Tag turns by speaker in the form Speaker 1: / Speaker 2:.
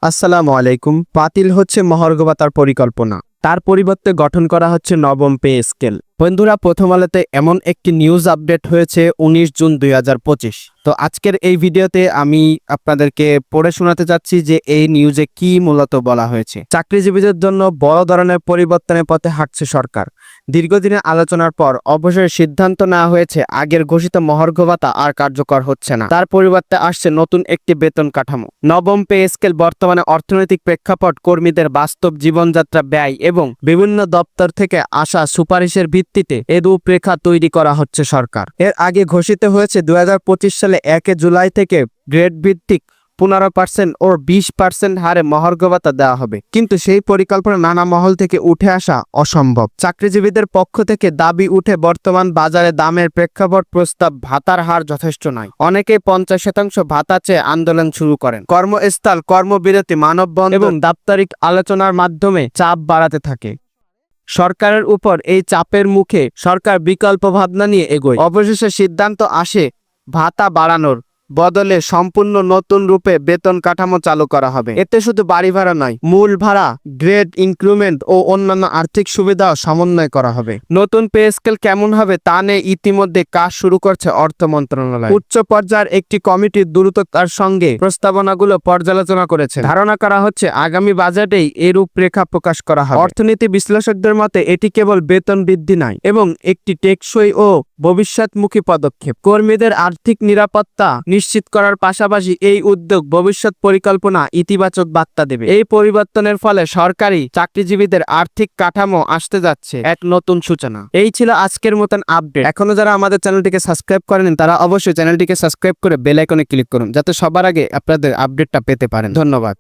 Speaker 1: আসসালামু আলাইকুম। বাতিল হচ্ছে মহার্ঘ ভাতার পরিকল্পনা, তার পরিবর্তে গঠন করা হচ্ছে নবম পে স্কেল। বন্ধুরা, প্রথম আলোতে এমন একটি নিউজ আপডেট হয়েছে 19 জুন 2025। তো আজকের এই ভিডিওতে আমি আপনাদেরকে পড়ে শোনাতে যাচ্ছি যে এই নিউজে কি মূলত বলা হয়েছে। চাকরিজীবীদের জন্য বড় ধরনের পরিবর্তনের পথে হাঁটছে সরকার। দীর্ঘদিনের আলোচনার পর অবশেষে সিদ্ধান্ত নেওয়া হয়েছে, আগের ঘোষিত মহার্ঘ ভাতা আর কার্যকর হচ্ছে না, তার পরিবর্তে আসছে নতুন একটি বেতন কাঠামো। নবম পে স্কেল বর্তমানে অর্থনৈতিক প্রেক্ষাপট, কর্মীদের বাস্তব জীবনযাত্রা, ব্যয় এবং বিভিন্ন দপ্তর থেকে আসা সুপারিশের ভিত্তিতে এই রূপরেখা তৈরি করা হচ্ছে সরকার। এর আগে ঘোষিত হয়েছে 2025 সালে 1 জুলাই থেকে গ্রেড ভিত্তিক 15% ও 20% হারে মহার্ঘ ভাতা দেওয়া হবে, কিন্তু সেই পরিকল্পনা নানা মহল থেকে উঠে আসা অসম্ভব। চাকরিজীবীদের পক্ষ থেকে দাবি উঠে, বর্তমান বাজারে দামের প্রেক্ষাপট প্রস্তাব ভাতার হার যথেষ্ট নয়। অনেকেই 50% ভাতা চেয়ে আন্দোলন শুরু করেন। কর্মস্থল, কর্মবিরতি, মানববন্ধন এবং দাপ্তরিক আলোচনার মাধ্যমে চাপ বাড়াতে থাকে। সরকারের উপর এই চাপের মুখে সরকার বিকল্প ভাবনা নিয়ে এগোয়। অবশেষে সিদ্ধান্ত আসে ভাতা বাড়ানোর বদলে সম্পূর্ণ নতুন রূপে বেতন কাঠামো চালু করা হবে। এতে শুধু বাড়ি ভাড়া নয়, মূল ভাড়া, গ্রেড ইনক্রিমেন্ট ও অন্যান্য আর্থিক সুবিধাও সমন্বয় করা হবে। নতুন পে স্কেল কেমন হবে তা নিয়ে ইতিমধ্যে কাজ শুরু করছে অর্থ মন্ত্রণালয়। উচ্চ পর্যায়ের একটি কমিটি দ্রুততার সঙ্গে প্রস্তাবনাগুলো পর্যালোচনা করেছে। ধারণা করা হচ্ছে আগামী বাজেটেই এই রূপরেখা প্রকাশ করা হবে। অর্থনীতি বিশ্লেষকদের মতে এটি কেবল বেতন বৃদ্ধি নয়, এবং একটি টেকসই ও ভবিষ্যৎমুখী পদক্ষেপ। কর্মীদের আর্থিক নিরাপত্তা নিশ্চিত করার পাশাপাশি এই উদ্যোগ ভবিষ্যৎ পরিকল্পনা ইতিবাচক বার্তা দেবে। এই পরিবর্তনের ফলে সরকারি চাকরিজীবীদের আর্থিক কাঠামো আসতে যাচ্ছে এক নতুন সূচনা। এই ছিল আজকের মতন আপডেট। এখনো যারা আমাদের চ্যানেলটিকে সাবস্ক্রাইব করেনি তারা অবশ্যই চ্যানেলটিকে সাবস্ক্রাইব করে বেল আইকনে ক্লিক করুন, যাতে সবার আগে আপনাদের আপডেটটা পেতে পারেন। ধন্যবাদ।